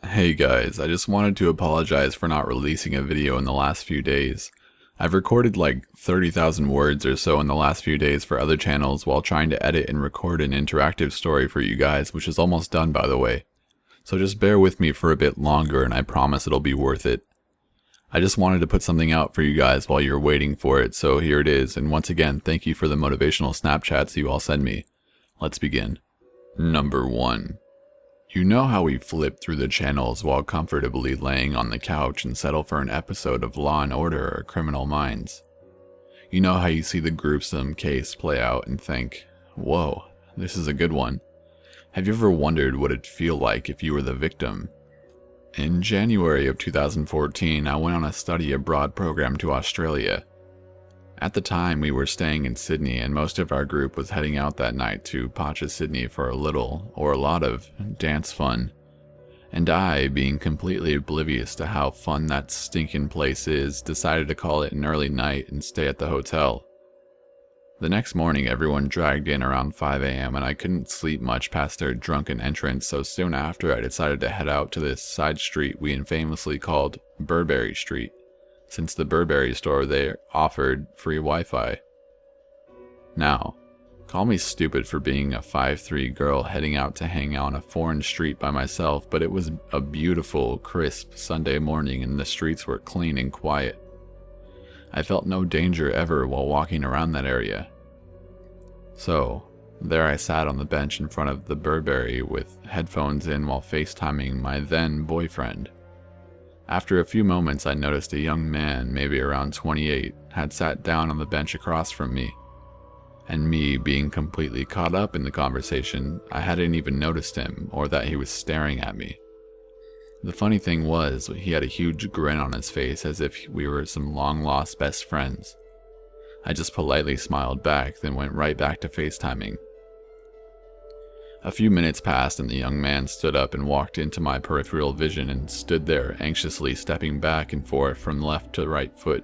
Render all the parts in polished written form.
Hey guys, I just wanted to apologize for not releasing a video in the last few days. I've recorded like 30,000 words or so in the last few days for other channels while trying to edit and record an interactive story for you guys, which is almost done by the way. So just bear with me for a bit longer and I promise it'll be worth it. I just wanted to put something out for you guys while you're waiting for it, so here it is, and once again, thank you for the motivational Snapchats you all send me. Let's begin. Number 1. You know how we flip through the channels while comfortably laying on the couch and settle for an episode of Law & Order or Criminal Minds. You know how you see the gruesome case play out and think, whoa, this is a good one. Have you ever wondered what it'd feel like if you were the victim? In January of 2014, I went on a study abroad program to Australia. At the time, we were staying in Sydney, and most of our group was heading out that night to Pacha, Sydney for a little, or a lot of, dance fun. And I, being completely oblivious to how fun that stinking place is, decided to call it an early night and stay at the hotel. The next morning, everyone dragged in around 5 a.m. and I couldn't sleep much past their drunken entrance, so soon after I decided to head out to this side street we infamously called Burberry Street, since the Burberry store there offered free Wi-Fi. Now, call me stupid for being a 5'3" girl heading out to hang out on a foreign street by myself, but it was a beautiful, crisp Sunday morning and the streets were clean and quiet. I felt no danger ever while walking around that area. So, there I sat on the bench in front of the Burberry with headphones in while FaceTiming my then boyfriend. After a few moments, I noticed a young man, maybe around 28, had sat down on the bench across from me. And me being completely caught up in the conversation, I hadn't even noticed him or that he was staring at me. The funny thing was, he had a huge grin on his face as if we were some long-lost best friends. I just politely smiled back, then went right back to FaceTiming. A few minutes passed and the young man stood up and walked into my peripheral vision and stood there anxiously stepping back and forth from left to right foot,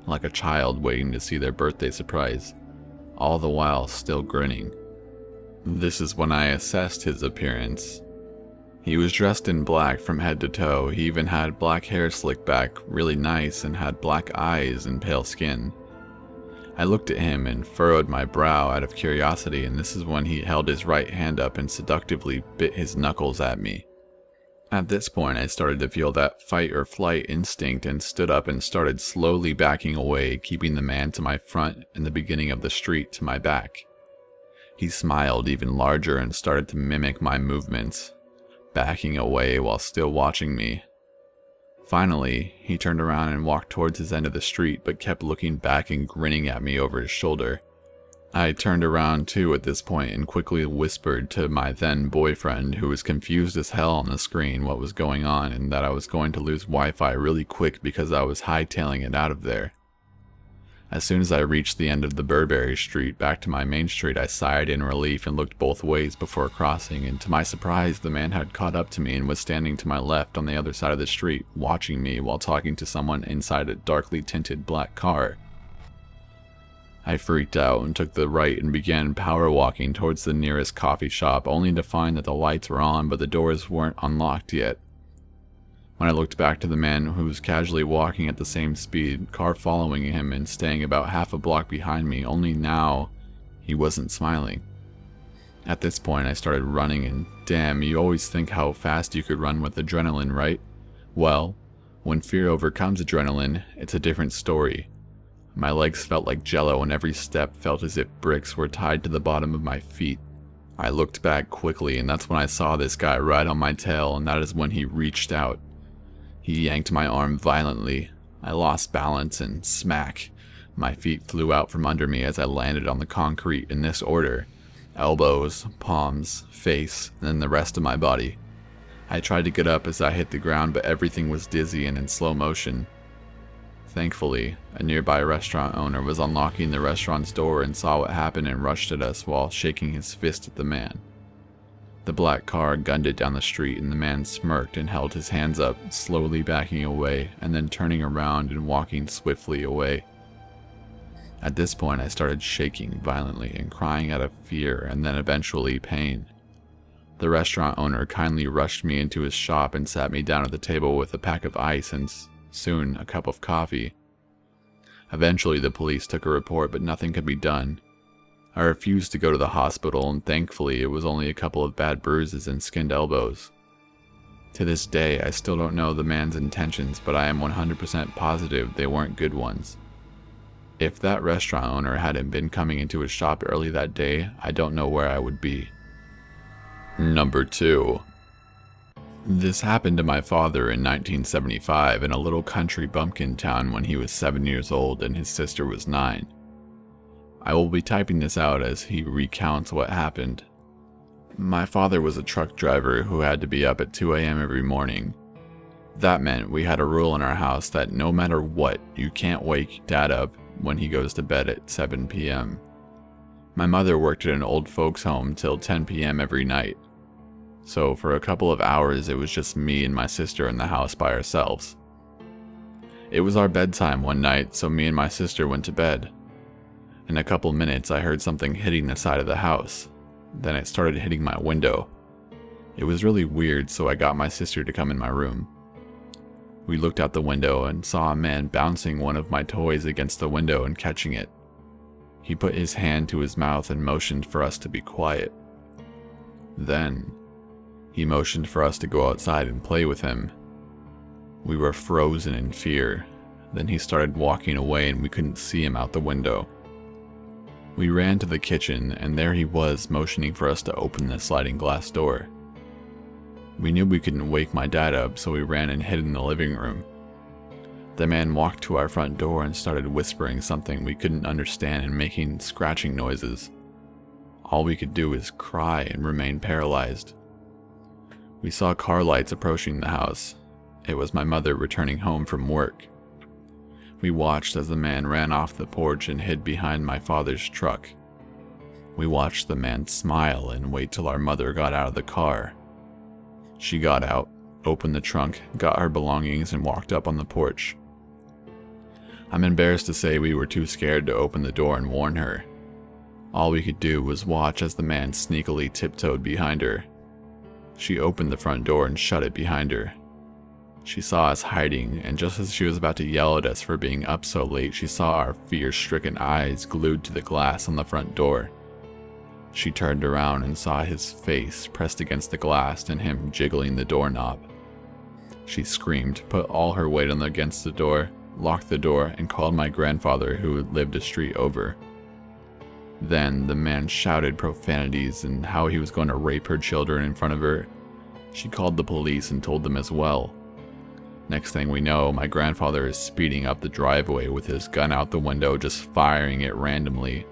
like a child waiting to see their birthday surprise, all the while still grinning. This is when I assessed his appearance. He was dressed in black from head to toe. He even had black hair slicked back really nice and had black eyes and pale skin. I looked at him and furrowed my brow out of curiosity, and this is when he held his right hand up and seductively bit his knuckles at me. At this point, I started to feel that fight or flight instinct and stood up and started slowly backing away, keeping the man to my front and the beginning of the street to my back. He smiled even larger and started to mimic my movements, backing away while still watching me. Finally, he turned around and walked towards his end of the street but kept looking back and grinning at me over his shoulder. I turned around too at this point and quickly whispered to my then boyfriend, who was confused as hell on the screen, what was going on and that I was going to lose Wi-Fi really quick because I was hightailing it out of there. As soon as I reached the end of the Burberry Street back to my main street, I sighed in relief and looked both ways before crossing, and to my surprise, the man had caught up to me and was standing to my left on the other side of the street, watching me while talking to someone inside a darkly tinted black car. I freaked out and took the right and began power walking towards the nearest coffee shop, only to find that the lights were on but the doors weren't unlocked yet. When I looked back to the man who was casually walking at the same speed, car following him and staying about half a block behind me, only now he wasn't smiling. At this point I started running, and damn, you always think how fast you could run with adrenaline, right? Well, when fear overcomes adrenaline, it's a different story. My legs felt like jello and every step felt as if bricks were tied to the bottom of my feet. I looked back quickly and that's when I saw this guy right on my tail, and that is when he reached out. He yanked my arm violently. I lost balance and smack. My feet flew out from under me as I landed on the concrete in this order: elbows, palms, face, and then the rest of my body. I tried to get up as I hit the ground, but everything was dizzy and in slow motion. Thankfully, a nearby restaurant owner was unlocking the restaurant's door and saw what happened and rushed at us while shaking his fist at the man. The black car gunned it down the street and the man smirked and held his hands up, slowly backing away and then turning around and walking swiftly away. At this point I started shaking violently and crying out of fear and then eventually pain. The restaurant owner kindly rushed me into his shop and sat me down at the table with a pack of ice and soon a cup of coffee. Eventually the police took a report, but nothing could be done. I refused to go to the hospital, and thankfully it was only a couple of bad bruises and skinned elbows. To this day, I still don't know the man's intentions, but I am 100% positive they weren't good ones. If that restaurant owner hadn't been coming into his shop early that day, I don't know where I would be. Number 2. This happened to my father in 1975 in a little country bumpkin town when he was 7 years old and his sister was 9. I will be typing this out as he recounts what happened. My father was a truck driver who had to be up at 2 a.m. every morning. That meant we had a rule in our house that no matter what, you can't wake Dad up when he goes to bed at 7 p.m. My mother worked at an old folks home till 10 p.m. every night. So for a couple of hours it was just me and my sister in the house by ourselves. It was our bedtime one night, so me and my sister went to bed. In a couple minutes I heard something hitting the side of the house. Then it started hitting my window. It was really weird, so I got my sister to come in my room. We looked out the window and saw a man bouncing one of my toys against the window and catching it. He put his hand to his mouth and motioned for us to be quiet. Then, he motioned for us to go outside and play with him. We were frozen in fear. Then he started walking away and we couldn't see him out the window. We ran to the kitchen, and there he was motioning for us to open the sliding glass door. We knew we couldn't wake my dad up, so we ran and hid in the living room. The man walked to our front door and started whispering something we couldn't understand and making scratching noises. All we could do was cry and remain paralyzed. We saw car lights approaching the house. It was my mother returning home from work. We watched as the man ran off the porch and hid behind my father's truck. We watched the man smile and wait till our mother got out of the car. She got out, opened the trunk, got her belongings, and walked up on the porch. I'm embarrassed to say we were too scared to open the door and warn her. All we could do was watch as the man sneakily tiptoed behind her. She opened the front door and shut it behind her. She saw us hiding, and just as she was about to yell at us for being up so late, she saw our fear-stricken eyes glued to the glass on the front door. She turned around and saw his face pressed against the glass and him jiggling the doorknob. She screamed, put all her weight against the door, locked the door, and called my grandfather, who lived a street over. Then the man shouted profanities and how he was going to rape her children in front of her. She called the police and told them as well. Next thing we know, my grandfather is speeding up the driveway with his gun out the window, just firing it randomly.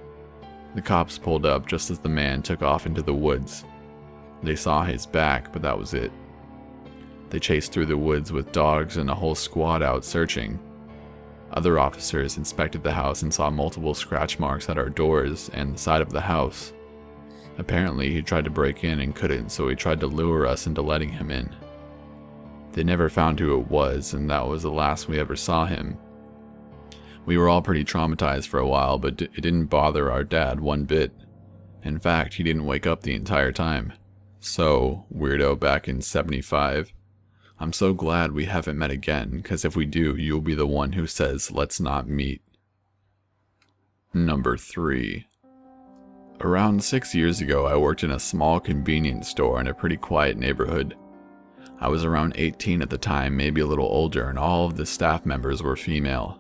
The cops pulled up just as the man took off into the woods. They saw his back, but that was it. They chased through the woods with dogs and a whole squad out searching. Other officers inspected the house and saw multiple scratch marks at our doors and the side of the house. Apparently, he tried to break in and couldn't, so he tried to lure us into letting him in. They never found who it was, and that was the last we ever saw him. We were all pretty traumatized for a while, but it didn't bother our dad one bit. In fact, he didn't wake up the entire time. So, weirdo back in 75. I'm so glad we haven't met again, because if we do, you'll be the one who says, let's not meet. Number 3. Around 6 years ago, I worked in a small convenience store in a pretty quiet neighborhood. I was around 18 at the time, maybe a little older, and all of the staff members were female.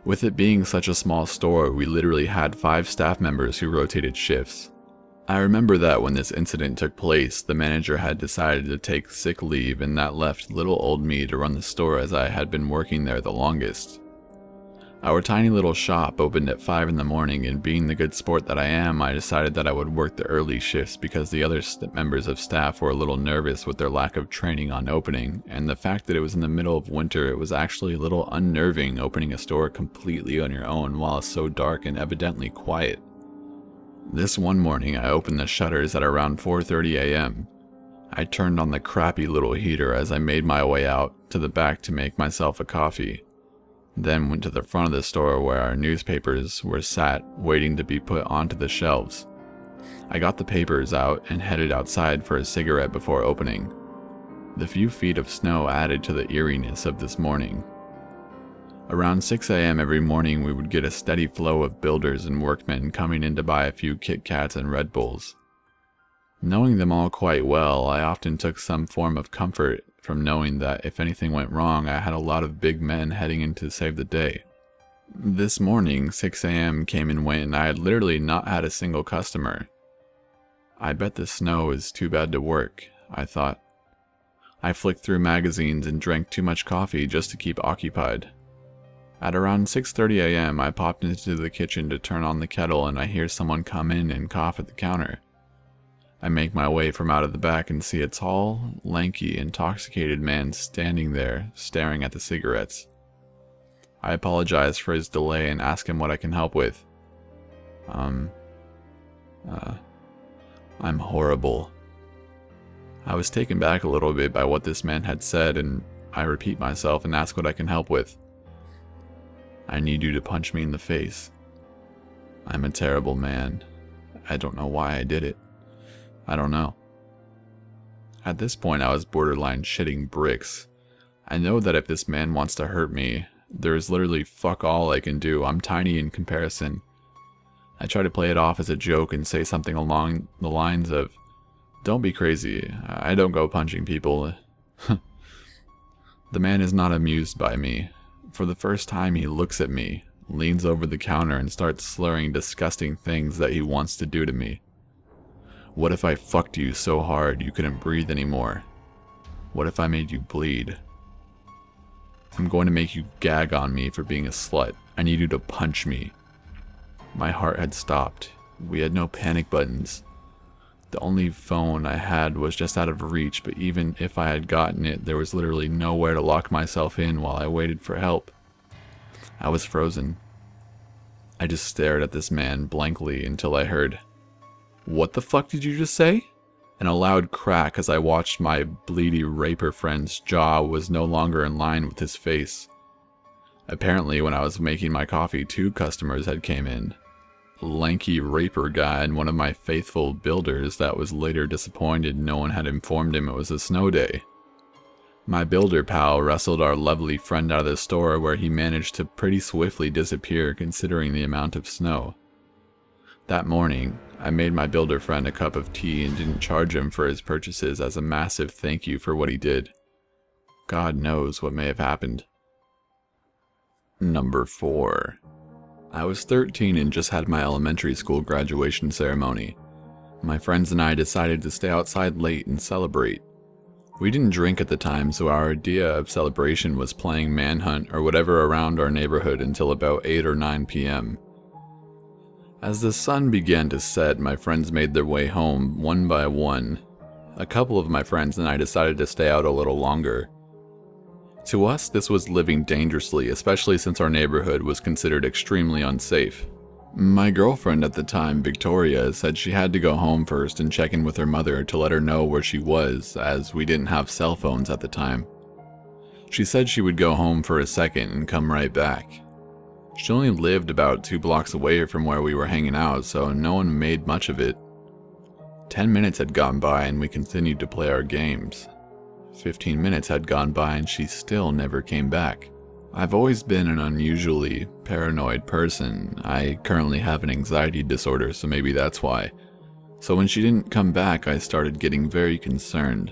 With it being such a small store, we literally had 5 staff members who rotated shifts. I remember that when this incident took place, the manager had decided to take sick leave, and that left little old me to run the store as I had been working there the longest. Our tiny little shop opened at 5 in the morning, and being the good sport that I am, I decided that I would work the early shifts because the other members of staff were a little nervous with their lack of training on opening, and the fact that it was in the middle of winter, it was actually a little unnerving opening a store completely on your own while it's so dark and evidently quiet. This one morning, I opened the shutters at around 4:30 a.m. I turned on the crappy little heater as I made my way out to the back to make myself a coffee. Then went to the front of the store where our newspapers were sat waiting to be put onto the shelves. I got the papers out and headed outside for a cigarette before opening. The few feet of snow added to the eeriness of this morning. Around 6 a.m. every morning we would get a steady flow of builders and workmen coming in to buy a few Kit Kats and Red Bulls. Knowing them all quite well, I often took some form of comfort from knowing that if anything went wrong, I had a lot of big men heading in to save the day. This morning, 6 a.m. came and went, and I had literally not had a single customer. I bet the snow is too bad to work, I thought. I flicked through magazines and drank too much coffee just to keep occupied. At around 6:30 a.m., I popped into the kitchen to turn on the kettle, and I hear someone come in and cough at the counter. I make my way from out of the back and see a tall, lanky, intoxicated man standing there, staring at the cigarettes. I apologize for his delay and ask him what I can help with. I'm horrible. I was taken back a little bit by what this man had said, and I repeat myself and ask what I can help with. I need you to punch me in the face. I'm a terrible man. I don't know why I did it. I don't know. At this point, I was borderline shitting bricks. I know that if this man wants to hurt me, there is literally fuck all I can do. I'm tiny in comparison. I try to play it off as a joke and say something along the lines of, "Don't be crazy. I don't go punching people." The man is not amused by me. For the first time, he looks at me, leans over the counter, and starts slurring disgusting things that he wants to do to me. What if I fucked you so hard you couldn't breathe anymore? What if I made you bleed? I'm going to make you gag on me for being a slut. I need you to punch me. My heart had stopped. We had no panic buttons. The only phone I had was just out of reach, but even if I had gotten it, there was literally nowhere to lock myself in while I waited for help. I was frozen. I just stared at this man blankly until I heard, "What the fuck did you just say?" And a loud crack as I watched my bleedy raper friend's jaw was no longer in line with his face. Apparently, when I was making my coffee, 2 customers had came in. A lanky raper guy and one of my faithful builders that was later disappointed no one had informed him it was a snow day. My builder pal wrestled our lovely friend out of the store, where he managed to pretty swiftly disappear considering the amount of snow. That morning, I made my builder friend a cup of tea and didn't charge him for his purchases as a massive thank you for what he did. God knows what may have happened. Number 4. I was 13 and just had my elementary school graduation ceremony. My friends and I decided to stay outside late and celebrate. We didn't drink at the time, so our idea of celebration was playing Manhunt or whatever around our neighborhood until about 8 or 9 p.m. As the sun began to set, my friends made their way home one by one. A couple of my friends and I decided to stay out a little longer. To us, this was living dangerously, especially since our neighborhood was considered extremely unsafe. My girlfriend at the time, Victoria, said she had to go home first and check in with her mother to let her know where she was, as we didn't have cell phones at the time. She said she would go home for a second and come right back. She only lived about 2 blocks away from where we were hanging out, so no one made much of it. 10 minutes had gone by and we continued to play our games. 15 minutes had gone by and she still never came back. I've always been an unusually paranoid person. I currently have an anxiety disorder, so maybe that's why. So when she didn't come back, I started getting very concerned.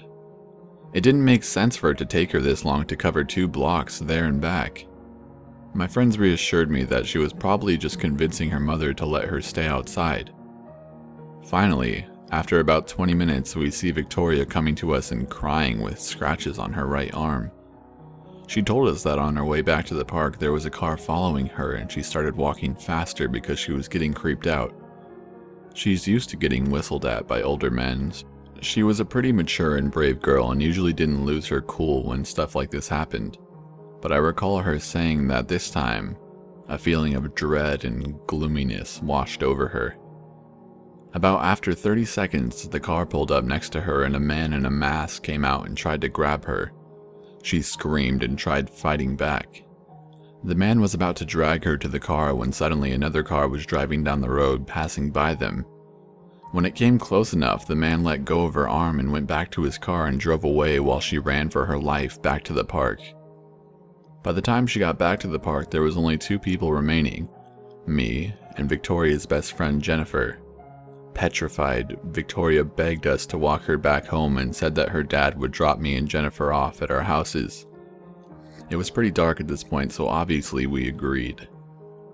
It didn't make sense for it to take her this long to cover 2 blocks there and back. My friends reassured me that she was probably just convincing her mother to let her stay outside. Finally, after about 20 minutes, we see Victoria coming to us and crying with scratches on her right arm. She told us that on her way back to the park there was a car following her and she started walking faster because she was getting creeped out. She's used to getting whistled at by older men. She was a pretty mature and brave girl and usually didn't lose her cool when stuff like this happened. But I recall her saying that this time, a feeling of dread and gloominess washed over her. About after 30 seconds, the car pulled up next to her and a man in a mask came out and tried to grab her. She screamed and tried fighting back. The man was about to drag her to the car when suddenly another car was driving down the road, passing by them. When it came close enough, the man let go of her arm and went back to his car and drove away while she ran for her life back to the park. By the time she got back to the park, there was only 2 people remaining, me and Victoria's best friend Jennifer. Petrified, Victoria begged us to walk her back home and said that her dad would drop me and Jennifer off at our houses. It was pretty dark at this point, so obviously we agreed.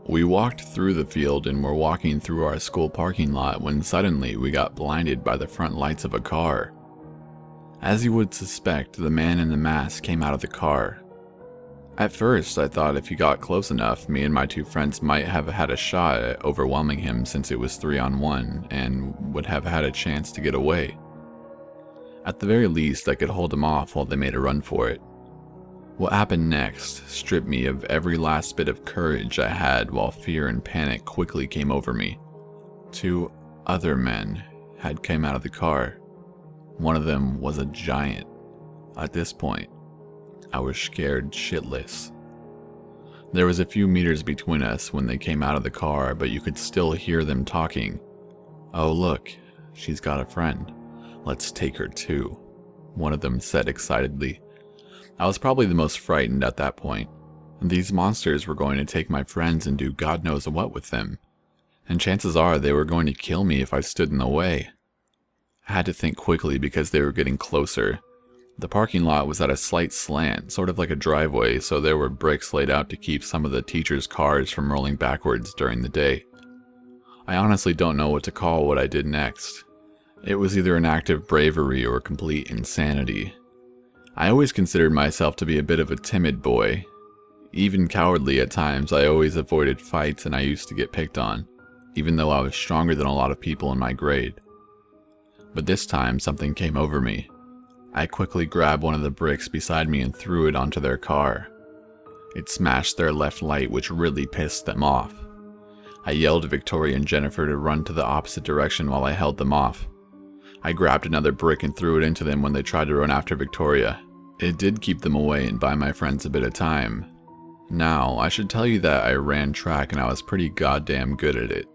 We walked through the field and were walking through our school parking lot when suddenly we got blinded by the front lights of a car. As you would suspect, the man in the mask came out of the car. At first, I thought if he got close enough, me and my 2 friends might have had a shot at overwhelming him since it was 3-on-1 and would have had a chance to get away. At the very least, I could hold him off while they made a run for it. What happened next stripped me of every last bit of courage I had while fear and panic quickly came over me. 2 other men had come out of the car. One of them was a giant. At this point, I was scared shitless. There was a few meters between us when they came out of the car, but you could still hear them talking. "Oh look, she's got a friend. Let's take her too," one of them said excitedly. I was probably the most frightened at that point. These monsters were going to take my friends and do God knows what with them. And chances are they were going to kill me if I stood in the way. I had to think quickly because they were getting closer. The parking lot was at a slight slant, sort of like a driveway, so there were bricks laid out to keep some of the teachers' cars from rolling backwards during the day. I honestly don't know what to call what I did next. It was either an act of bravery or complete insanity. I always considered myself to be a bit of a timid boy. Even cowardly at times, I always avoided fights and I used to get picked on, even though I was stronger than a lot of people in my grade. But this time, something came over me. I quickly grabbed one of the bricks beside me and threw it onto their car. It smashed their left light, which really pissed them off. I yelled at Victoria and Jennifer to run to the opposite direction while I held them off. I grabbed another brick and threw it into them when they tried to run after Victoria. It did keep them away and buy my friends a bit of time. Now, I should tell you that I ran track and I was pretty goddamn good at it.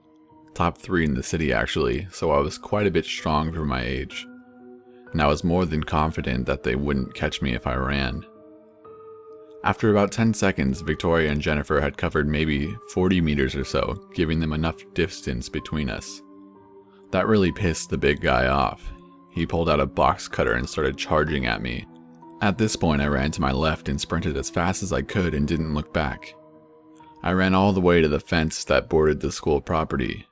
Top 3 in the city actually, so I was quite a bit strong for my age. And I was more than confident that they wouldn't catch me if I ran. After about 10 seconds, Victoria and Jennifer had covered maybe 40 meters or so, giving them enough distance between us. That really pissed the big guy off. He pulled out a box cutter and started charging at me. At this point, I ran to my left and sprinted as fast as I could and didn't look back. I ran all the way to the fence that bordered the school property.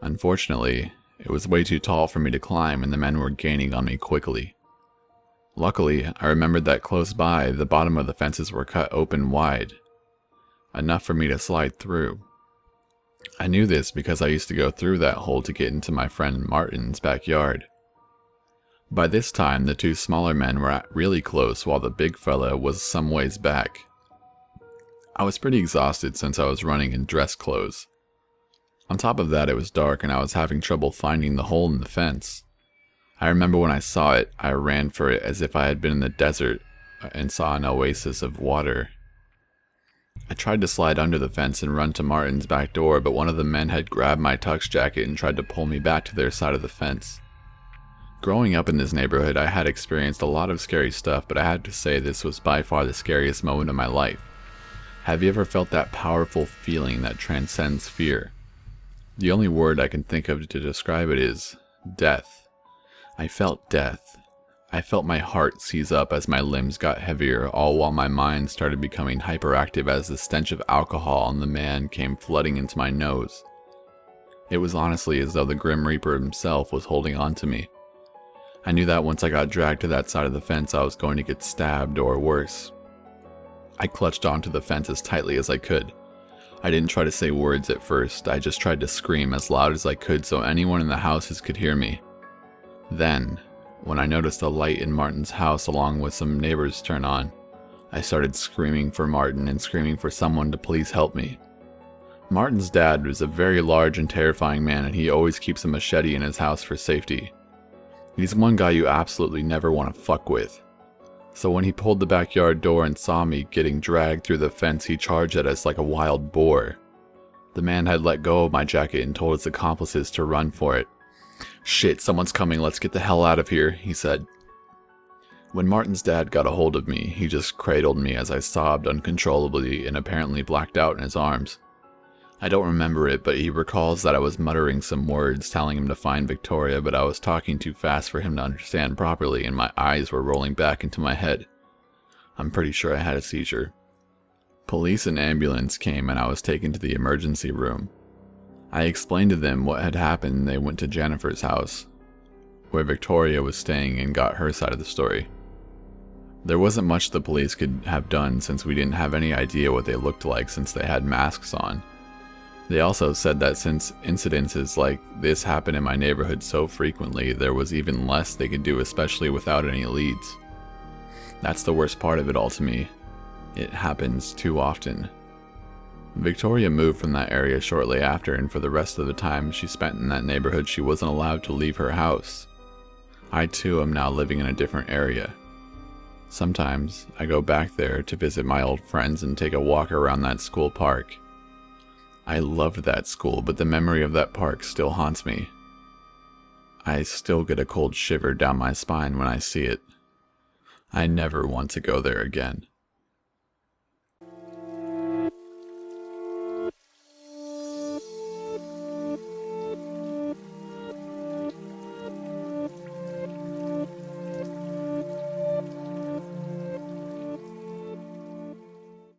Unfortunately, it was way too tall for me to climb and the men were gaining on me quickly. Luckily, I remembered that close by, the bottom of the fences were cut open wide, enough for me to slide through. I knew this because I used to go through that hole to get into my friend Martin's backyard. By this time, the 2 smaller men were really close while the big fella was some ways back. I was pretty exhausted since I was running in dress clothes. On top of that, it was dark and I was having trouble finding the hole in the fence. I remember when I saw it, I ran for it as if I had been in the desert and saw an oasis of water. I tried to slide under the fence and run to Martin's back door, but one of the men had grabbed my tux jacket and tried to pull me back to their side of the fence. Growing up in this neighborhood, I had experienced a lot of scary stuff, but I had to say this was by far the scariest moment of my life. Have you ever felt that powerful feeling that transcends fear? The only word I can think of to describe it is death. I felt death. I felt my heart seize up as my limbs got heavier, all while my mind started becoming hyperactive as the stench of alcohol and the man came flooding into my nose. It was honestly as though the Grim Reaper himself was holding on to me. I knew that once I got dragged to that side of the fence, I was going to get stabbed or worse. I clutched onto the fence as tightly as I could. I didn't try to say words at first, I just tried to scream as loud as I could so anyone in the houses could hear me. Then, when I noticed a light in Martin's house along with some neighbors turn on, I started screaming for Martin and screaming for someone to please help me. Martin's dad was a very large and terrifying man and he always keeps a machete in his house for safety. He's one guy you absolutely never want to fuck with. So when he pulled the backyard door and saw me getting dragged through the fence, he charged at us like a wild boar. The man had let go of my jacket and told his accomplices to run for it. "Shit, someone's coming, let's get the hell out of here," he said. When Martin's dad got a hold of me, he just cradled me as I sobbed uncontrollably and apparently blacked out in his arms. I don't remember it, but he recalls that I was muttering some words telling him to find Victoria, but I was talking too fast for him to understand properly and my eyes were rolling back into my head. I'm pretty sure I had a seizure. Police and ambulance came and I was taken to the emergency room. I explained to them what had happened and they went to Jennifer's house, where Victoria was staying, and got her side of the story. There wasn't much the police could have done since we didn't have any idea what they looked like since they had masks on. They also said that since incidences like this happen in my neighborhood so frequently, there was even less they could do, especially without any leads. That's the worst part of it all to me. It happens too often. Victoria moved from that area shortly after, and for the rest of the time she spent in that neighborhood she wasn't allowed to leave her house. I too am now living in a different area. Sometimes I go back there to visit my old friends and take a walk around that school park. I loved that school, but the memory of that park still haunts me. I still get a cold shiver down my spine when I see it. I never want to go there again.